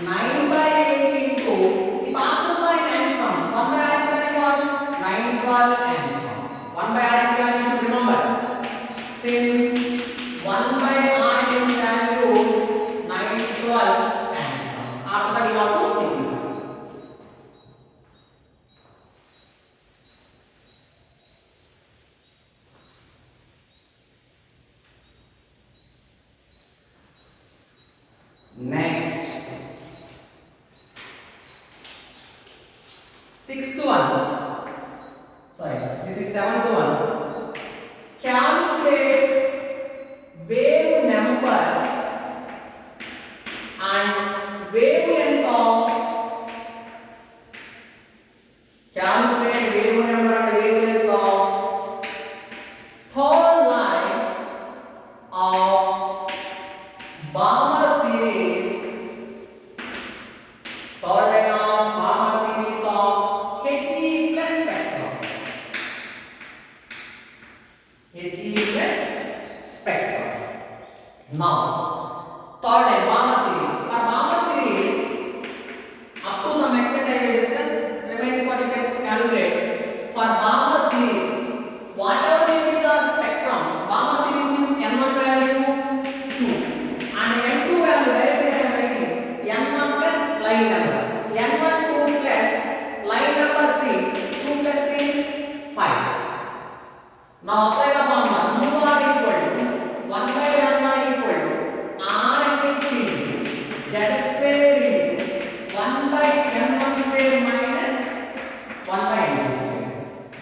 9 by 8 into, if answers are in angstroms, 1 by RH value what? 912 angstrom. 1 by RH value you should remember. Since 1 by RH value 912 angstroms. After that you have to simplify. Next, sixth one. Sorry, this is seventh one. Calculate wave number and wavelength of. Calculate wave number and wavelength of third line of Balmer series. Third line of Balmer series of He plus spectrum. He plus spectrum. Now, third line Balmer series. For Balmer series, up to some extent I will discuss. Remaining what you can calculate. For Balmer series, whatever may be the spectrum, Balmer series means n1 value 2 and n2 value directly I am writing n1 plus line number, n1 2 plus line number 3, 2 plus 3 5. Now apply the formula. Mu r equal to 1 by lambda equal to RH into z square into 1 by n1 square minus 1 by n2 square.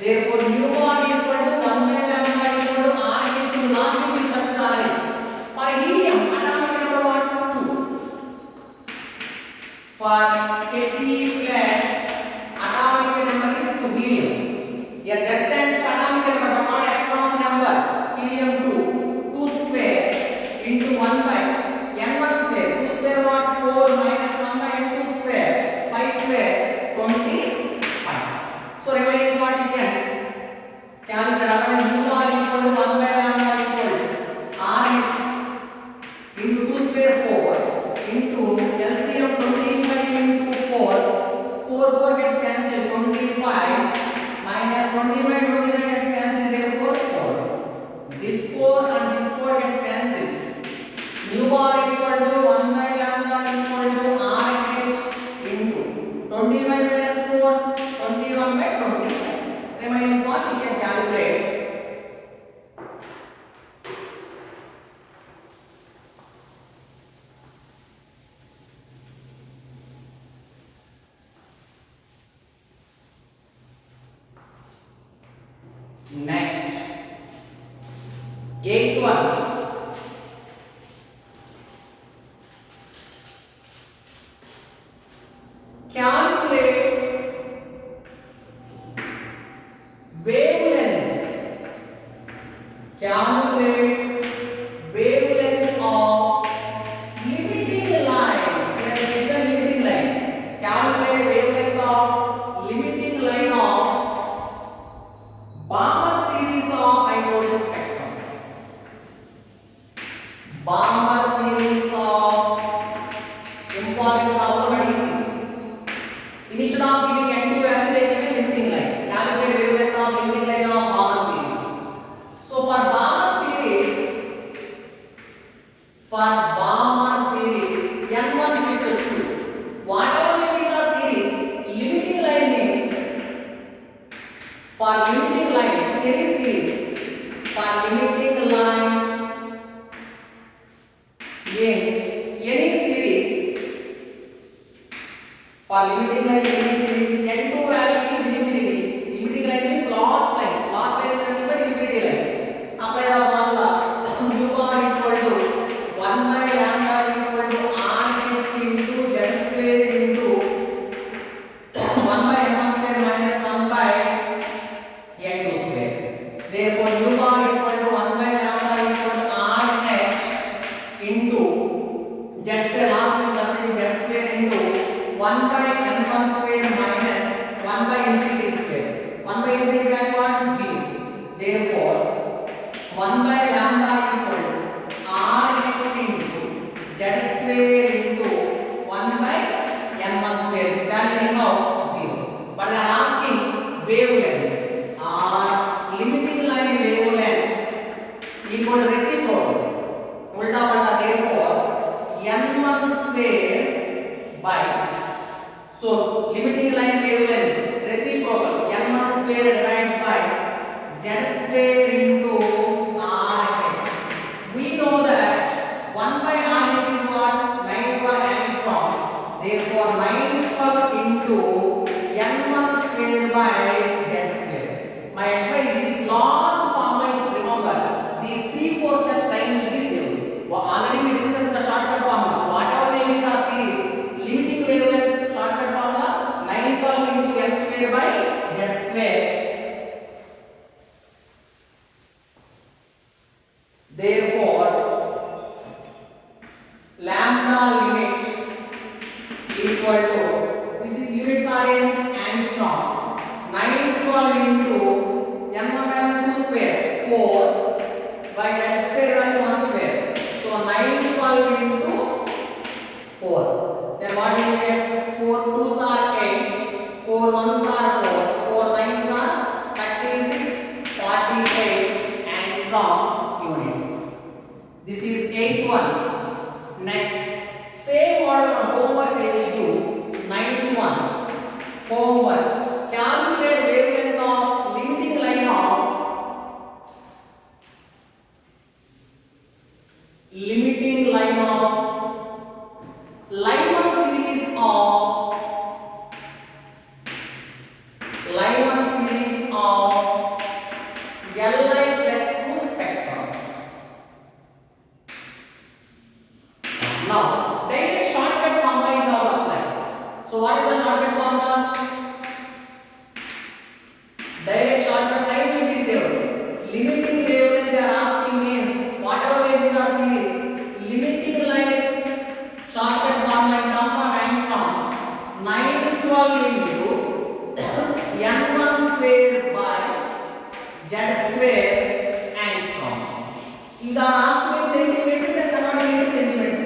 Therefore mu r equal to 1 by lambda equal to RH into last we will substitute RH. For helium atomic number what? 2. For He plus atomic number is 2 helium. Here that stands for atomic number but not electrons number. Helium 2 square into 1 by n1 square. 2 square what? 4 minus 1 by n2 square. 5 square 25. So remaining part you can calculate. Otherwise mu r equal to 1 by lambda equal to RH into 2 square 4 into LCM 25 into 4. 4 gets cancelled. 25 minus 25 gets cancelled. Therefore 4. This 4 and this 4 gets cancelled. Mu r equal to 1 by lambda equal to RH into 25 minus 4, 21 by 25. Remaining part you can calculate. Next, eighth one. Calculate wavelength. Calculate wavelength of limiting line. Here is the limiting line. Calculate wavelength of limiting line of Balmer series of hydrogen spectrum. Balmer series of important problem but easy. Instead of giving n2 value they give a limiting line. Calculate wavelength of limiting line of Balmer series. So for Balmer series n1 fixed 2. Whatever may be the series, limiting line means for limiting line in any series, for limiting line in any series, for limiting line in any series, n2 value is infinity. Limiting line means last line. Last line is nothing but infinity line. Apply the formula. Mu r equal to 1 by lambda equal to RH into z square into 1 by n1 square minus 1 by n2 square. Therefore mu r equal to 1 by lambda equal to RH into z square. Last we substitute z square into 1 by n1 square minus 1 by infinity square. 1 by infinity value what? 0. Therefore 1 by lambda equal to RH into z square into 1 by n1 square by, so limiting line wavelength reciprocal n1 square divided by z square into RH. We know that 1 by RH is what? 912 angstroms. Therefore 912 into n1 square by z square. My advice is last formula is to remember these 3-4 steps time will be saved. Already we discussed the shortcut formula. Whatever may be the series, limiting wavelength shortcut formula 912 into n square by z square. Therefore lambda limit equal to, this is units are in angstroms, 912 into n1 value 2 square 4 by z square value 1 square, so 912 into 4. Then what do you get? 4 2s are 8, 4 1s are 4, 4 9s are 36, 48 angstrom units. This is 8th one. Next, same model on homework I will give. 9th one. Homework. Calculate wavelength of limiting line of Lyman series of Li plus 2 spectrum. Now, direct shortcut formula is now applied. So, what is the shortcut formula? Direct shortcut time will be saved. Limiting wavelength they are asking means whatever may be the series, limiting line shortcut formula in terms of angstroms 912 into n1 square by z square angstroms. If they are asked in centimeters, then convert into centimeters.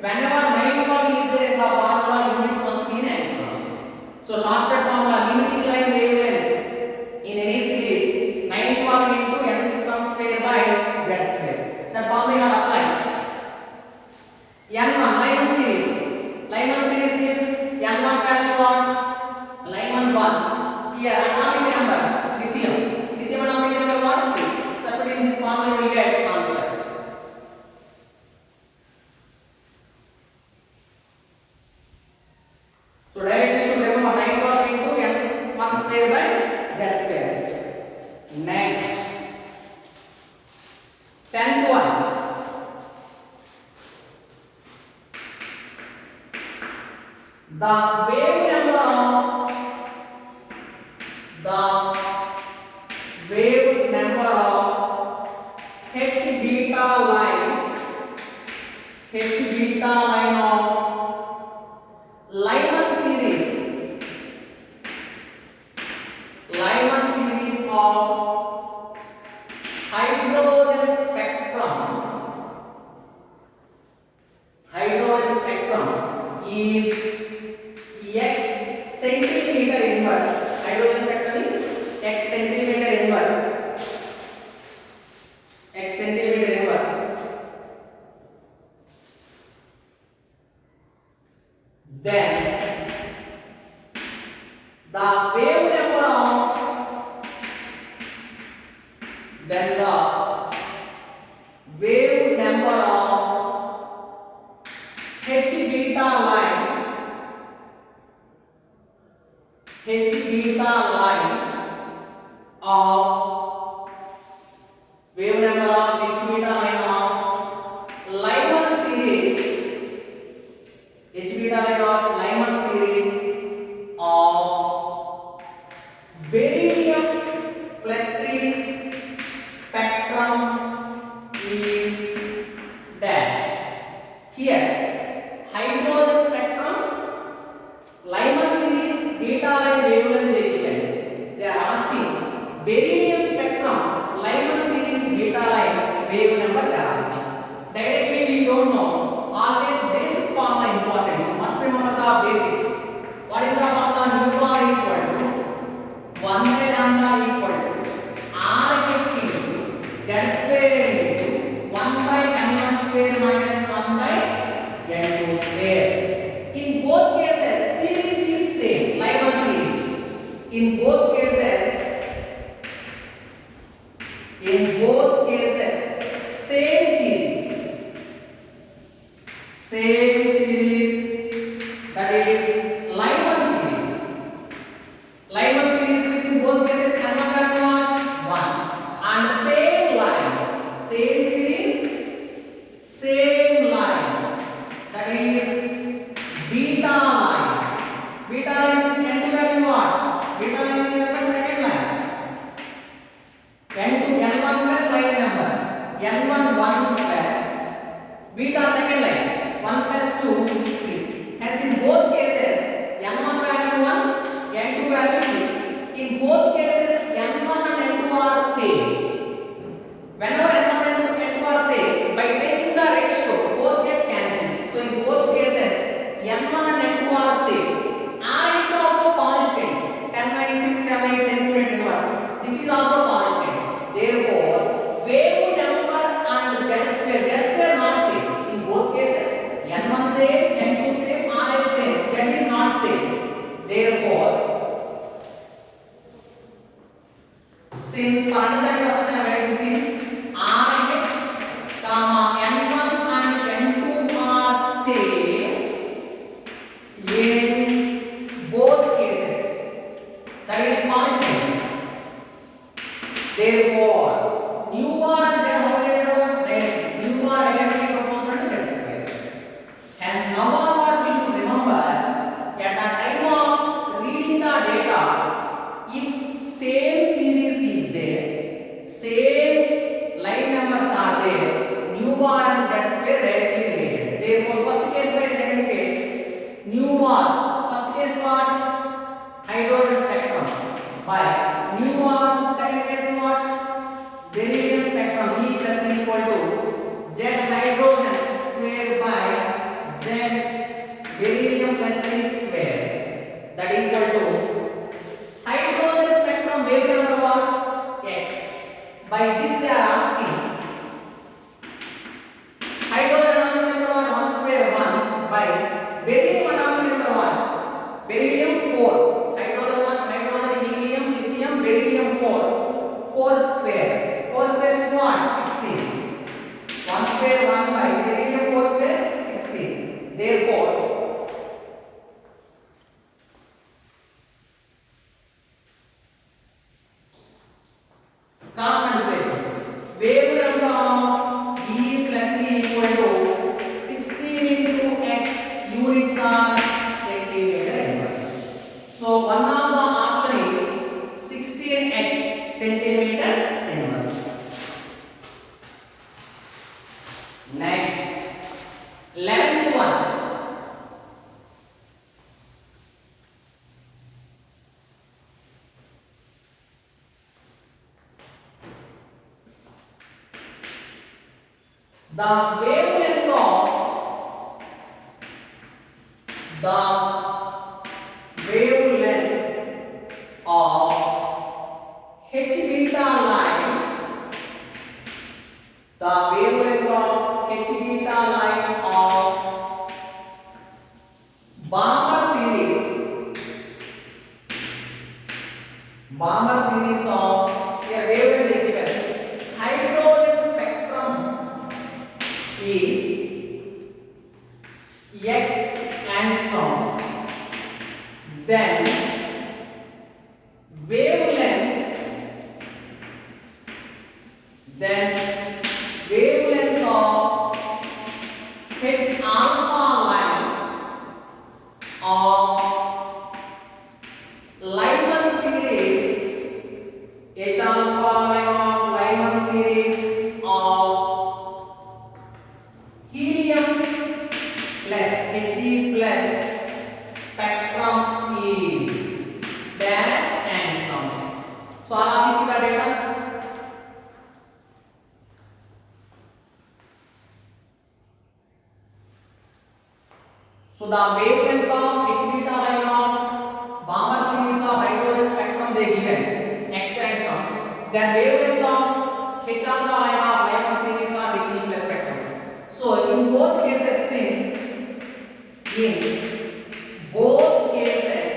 Whenever 912 is there in the formula, units must be in angstroms. So shortcut formula limiting line wavelength in any series 912 into n square by z square. That formula are applied. N1 Lyman series. Lyman series means n1 value what? Lyman 1. Here atomic number lithium. Lithium atomic number what? 2. Substituting this formula you will get answer. So directly you should remember 912 into n1 square by z square. Next, 10th one. The wave number of H beta line of Lyman series of hydrogen spectrum is x centimeter inverse. Hydrogen spectrum is x centimeter inverse. Then the wave number of H beta line of wave number of H beta line of Lyman series of beryllium plus 3 spectrum is dash. Here hydrogen spectrum Lyman series beta line wavelength they given. They are asking beryllium spectrum Lyman series beta line wave number they are asking. Directly we don't know. Always basic formula important. You must remember the basics. What is the formula? Nu bar equal to 1 by lambda equal to RH into z square into 1 by n1 square minus 1 by same series, that is Lyman series. Lyman series means in both cases n1 value what? 1. And same line, same series, same line, that is beta line. Beta line means n2 value what? Beta line is the second line. n2 n1 plus line number, n1 1 plus beta second line 1 plus 2 3. Hence in both cases n1 value 1, n2 value 3. In both cases n1 and n2 are same. Whenever n1 and n2 are same, by taking the ratio both gets cancelled. So in both cases n1 and n2 are same. R is also constant, 109678 centimeter inverse. This is also constant. Therefore wave number and z square not same. In both cases n1 same, n2 same, r is same, z is not same. Therefore since for understanding purpose I am writing since RH comma n1 and n2 are same in both cases, that is constant. Therefore nu bar and z how related over directly, nu bar directly proportional to z square. Hence now onwards you should remember at the time of reading the data, if same series is there, same line numbers are there, nu bar and z square directly related. Therefore first case by second case, nu bar, first case what? Hydrogen spectrum by nu bar, second case what? Beryllium spectrum, E plus N equal to Z hydrogen square by Z beryllium plus 3 square, that equal to hydrogen spectrum wave number what? X. By this they are asking hydrogen atomic number what? 1 square 1 by beryllium atomic number what? Beryllium 4. Hydrogen 1, hydrogen, helium, lithium, beryllium 4. 4 square. 4 square is what? 16. 1 square 1 by beryllium 4 square 16. Therefore cross multiplication, wave number of E plus E equal to 16 into x, units are centimeter inverse. So one of the option is 16x centimeter inverse. Next 11th one, the wavelength of H beta line, the wavelength of H beta line of Balmer series of a wavelength given. Hydrogen spectrum is x angstroms. Then wavelength of H alpha line of Lyman series, H alpha line of Lyman series of helium plus He plus spectrum is dash angstroms. So all of you see the data. So the wavelength of H beta line of Balmer series of hydrogen spectrum they given x angstroms. Then wavelength of H alpha line of Lyman series of He plus spectrum. So in both cases, since in both cases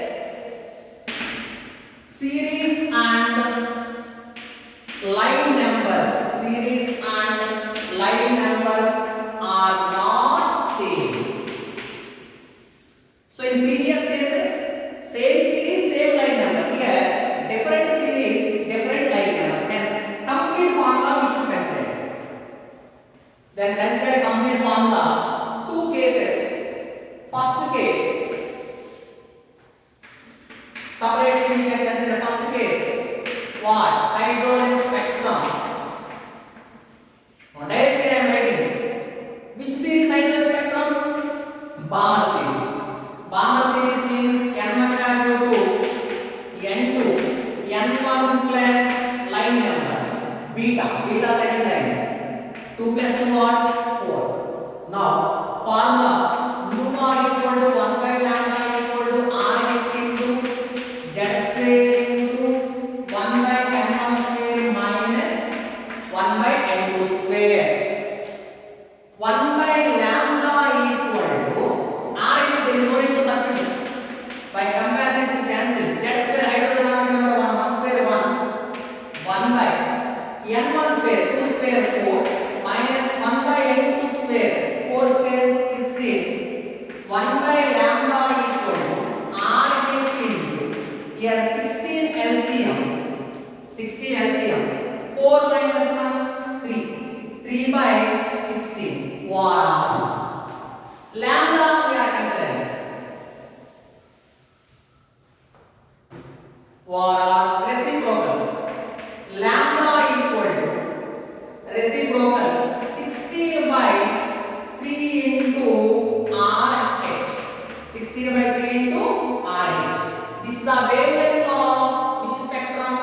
series and line numbers are not same. we can consider first case. What? Hydrogen spectrum. Now directly I am writing. Which series hydrogen spectrum? Balmer series. Balmer series means N1 value to N2, N1 plus line number. Beta second line. 2 plus 2 what? 4. Now formula mu bar equal to 1 by lambda equal to RH into Z square into 1 by N1 square minus 1 by N2 square. 1 by lambda equal to RH, there is no need to substitute. By comparison to cancel. Z square hydrogen atomic number 1, 1 square 1. 1 by N1 square 2 square 4 minus 1 by N2 square 4 square 16. 1 by lambda equal to RH into here 16 LCM. 16 LCM. 4 minus 1 3. 3 by 16. Wow. Lambda we are considering. Or reciprocal. Lambda equal to reciprocal 16 by 3 into RH. 16 by 3 into RH. This is the wavelength of which spectrum?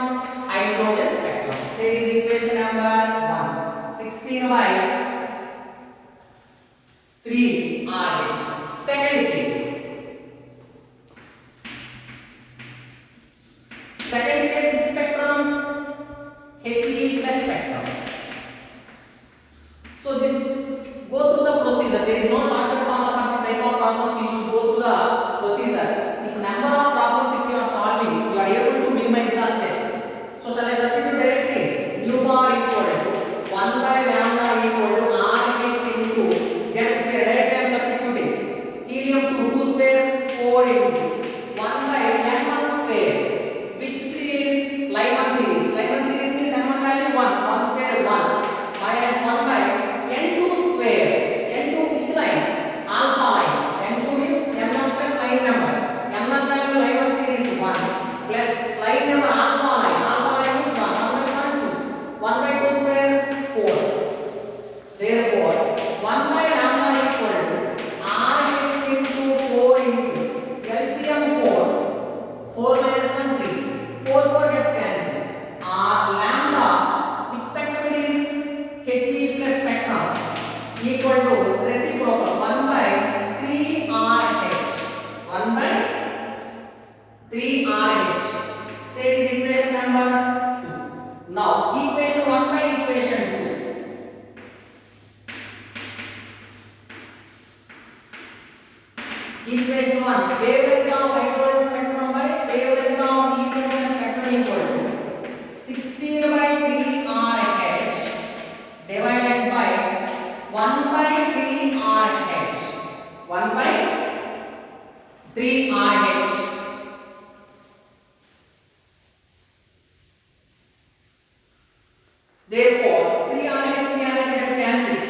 Hydrogen spectrum. Say it is equation number 1. 16 by 3 RH. Second case. Second case spectrum He plus spectrum. So this go through the procedure. There is no shortcut formula for this type of problems. You should go through the procedure. If number of problems if you are solving, you are able to minimize the steps. So shall I substitute directly? Mu bar equal to 1 by lambda equal to RH into Z square. Right, I am substituting. Helium 2 square 4 into 1 by N1 square. Which series? Lyman series. Lyman series means N1 value 1 square 1 minus 1 by N2 square. N2 which line? Alpha line. N2 is N1 plus line number. N1 value Lyman series 1 plus line number alpha line. Alpha line is 1. 1 plus 1 2. 1 by 2 square 4. Therefore 1 by lambda equal to RH into 4 into LCM 4. 4 minus 1 3. 4 gets cancelled. Lambda, which spectrum it is? He plus spectrum equal to reciprocal 1 by 3 RH. 1 by 3 RH. Say it is equation number 2. Now equation 1 by equation 2. Equation 1, wavelength of hydrogen spectrum by wavelength of helium plus spectrum equal to 16 by 3 RH divided by 1 by 3 RH. 1 by 3 RH. Therefore 3 RH gets cancelled.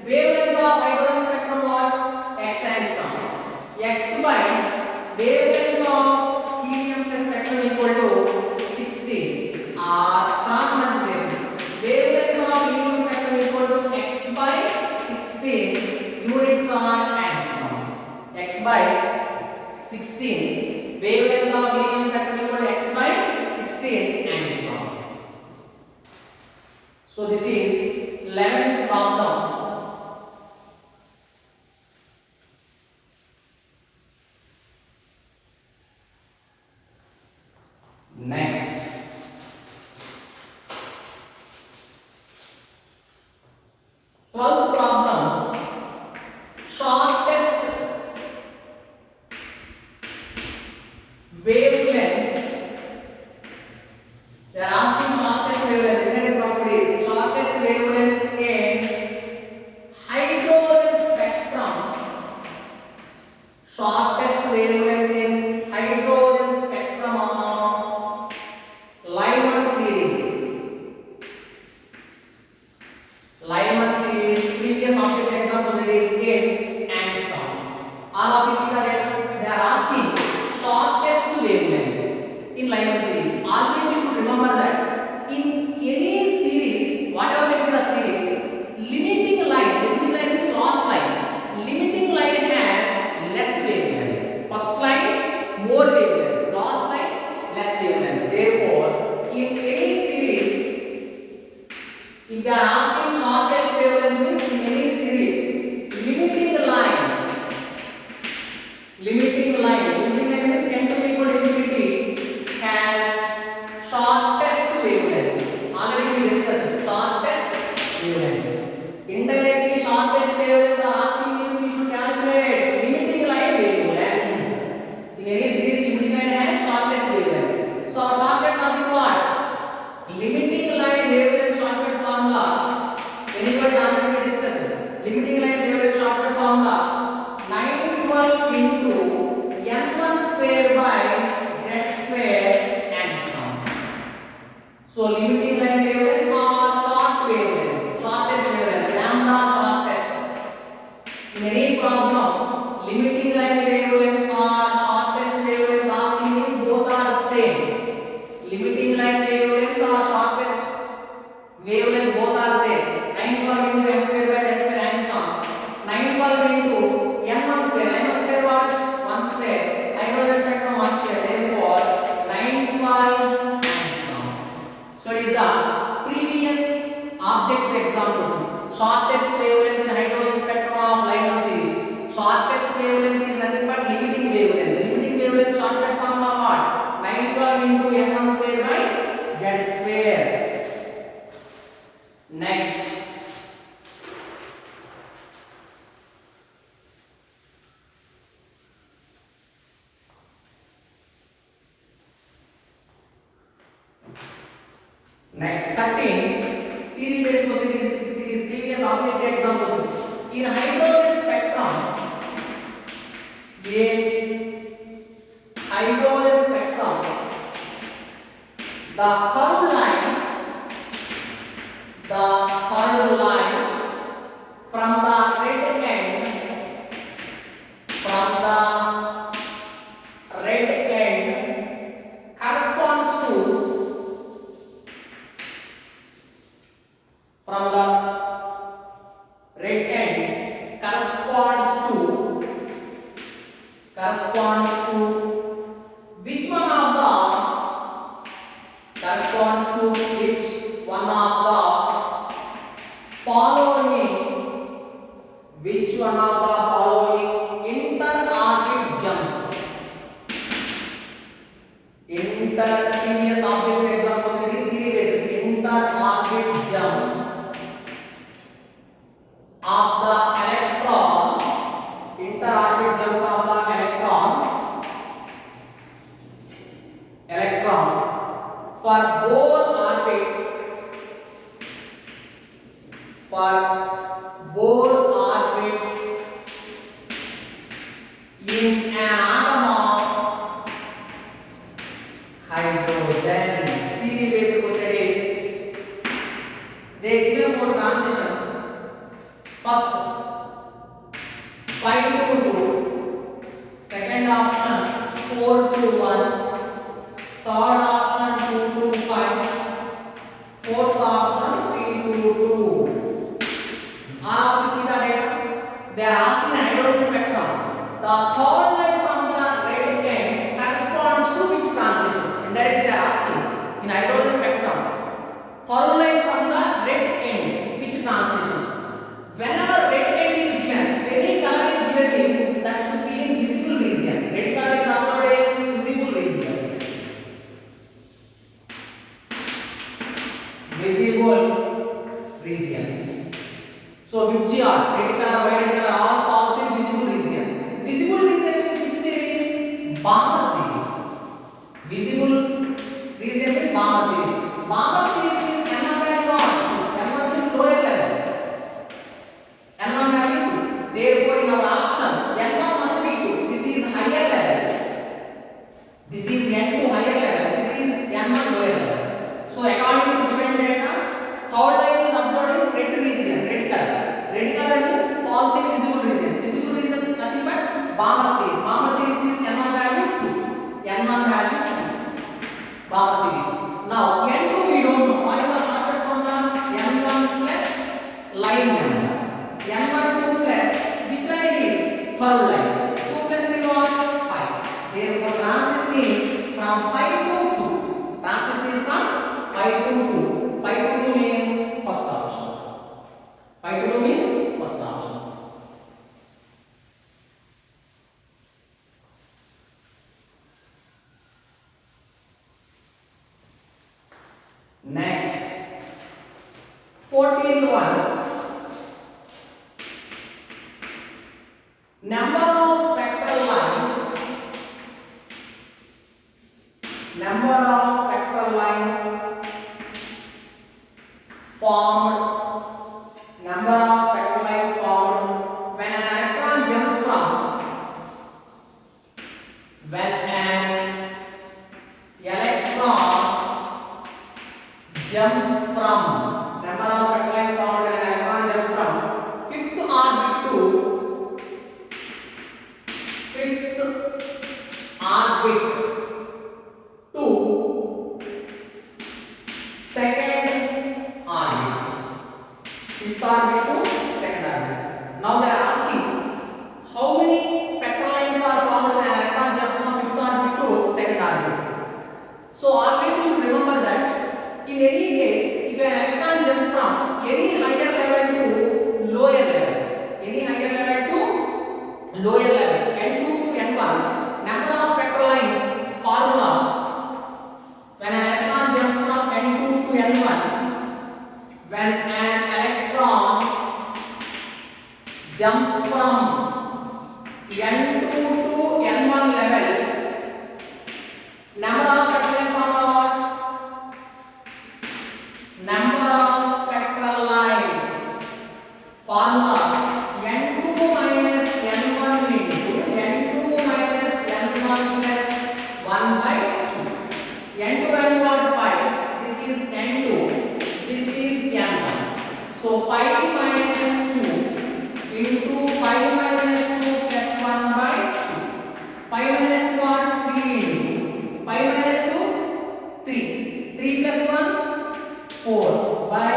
Wavelength of hydrogen spectrum what? X angstroms. X by wavelength of helium plus spectrum equal to 16. Cross multiplication. Wavelength of helium spectrum equal to X by 16. Units are angstroms. X by 16. Wavelength of helium spectrum equal to X by 16 angstroms. So this is 11th problem. Next, 12th problem. Shortest wavelength. They are asking shortest wavelength. Then property shortest wavelength limiting line wavelength or shortest wavelength asking means both are same. Limiting line wavelength or shortest wavelength both are same. 912 into m square by z square angstroms. 912 into n1 square. n1 square what? 1 square. I know the spectrum 1 square. Therefore 912 angstroms. So it is the previous object examples. Shortest wavelength in hydrogen spectrum of Lyman series. Shortest wavelength is nothing but limiting wavelength. The limiting wavelength shortcut form of what? 912 into n1 square by z square. Next. Next 13 theory based question is previous object examples. In hydrogen spectrum, the curved line from the red end corresponds to which one of the following inter-orbit jumps. Previous object examples it is theory based. Inter-orbit jumps of the electron. Inter-orbit jumps of the electron for both orbits. In an atom of hydrogen. Theory based question is they given 4 transitions. First 5 to 2, second option 4 to 1, third option 2 to 5, fourth option 3 to 2. All of you see the data. They are asking hydrogen spectrum. The third line from the red end corresponds to which transition? Indirectly they are asking in hydrogen spectrum. Third line from the red end, which transition? Whenever red end is given, any color is given means that should be in visible region. Red color is also a visible region. So which are red color, violet color all falls in visible region. Visible region is which series? Balmer series. Visible region is Balmer series. Balmer series is n1 value on. n1 is lower level. n1 value 2. Therefore in our option n1 must be 2. This is higher level. This is n2 higher level. This is n1 lower level. So according to given data, third line is observed in red region, red color. Red color means falls in visible region. Visible region nothing but Balmer series. Balmer series is n1 value 2. n1 value 2. Balmer series. Now n2 we don't know. What is the shortcut formula? n1 plus line number. n1 2 plus which line it is? Third line. 2 plus 3 what? 5. Therefore transition is from 5 to 2. Transition is from 5 to 2. 5 to 2 means first option. 5 to 2 means first option. Next, 14th one. Number of spectral lines. Formed. Number of spectral lines formed when an electron jumps from. When an electron jumps from. Number of spectral lines formed when an electron jumps from 5th orbit to fifth orbit to second orbit. Fifth orbit to second orbit. Now they are asking how many spectral lines are formed when an electron jumps from fifth orbit to second orbit. So always you should remember that in any case, if an electron jumps from any higher level to lower level, any higher level to lower level, n2 to n1, number of spectral lines formula when an electron jumps from n2 to n1, when an electron jumps from n2 to n1 level, number of spectral lines formula what? Number of spectral lines formula n2 minus n1 into n2 minus n1 plus 1 by 2. n2 value what? 5. This is n2. This is n1. So 5 minus 2 into 5 minus 2 plus 1 by 2. 5 minus 2 what? 3 into 5 minus 2 3. 3 plus 1 4 by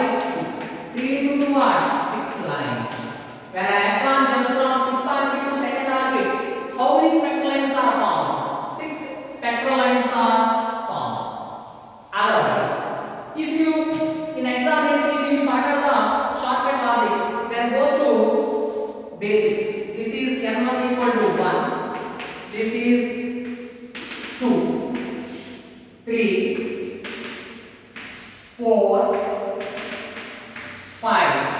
2. 3 into 2 what? 6 lines. When an electron jumps from fifth orbit to second orbit, how many spectral lines are formed? 6 spectral lines are formed. Otherwise, if you in examination if you forget the shortcut logic, then go through basics. This is n1 equal to 1. This is 2, 3, 4, 5.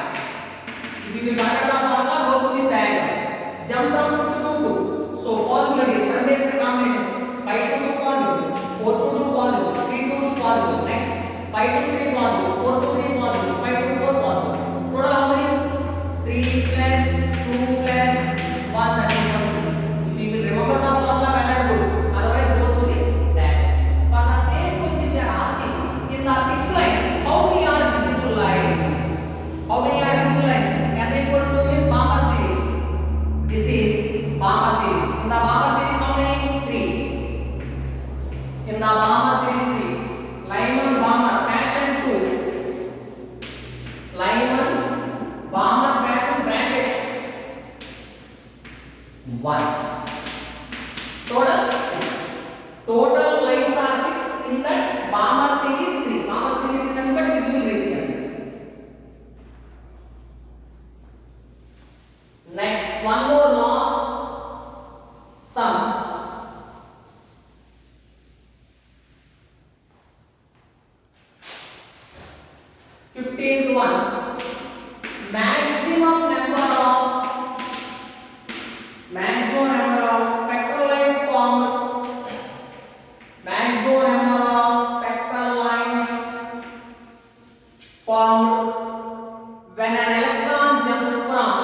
If you will find out the formula, go through this diagram. Jump from 5 to 2. So possibilities, permutations, combinations. 5 to 2 possible, 4 to 2 possible, 3 to 2 possible. Next, 5 to 3 possible, 4 to 3 possible, 5 to 4 possible. Total how many? 3 plus 2 plus 1, that is 6. If you will remember the formula, well and good. Otherwise, go through this diagram. For the same question, they are asking in the 6 lines, how many are visible lines? How many are visible lines? N equal to is Balmer series. This is Balmer series. In the Balmer series, how many? 3. In the Balmer series, 3. Lyman, Balmer, Paschen 2. Lyman, Balmer, Paschen, bracket 1. Total 6. Total lines are 6 in that Balmer series 3. Balmer series is nothing but visible region. Next, one more last sum. 15th one. Maximum number of spectral lines formed. Maximum number of spectral lines formed when an electron jumps from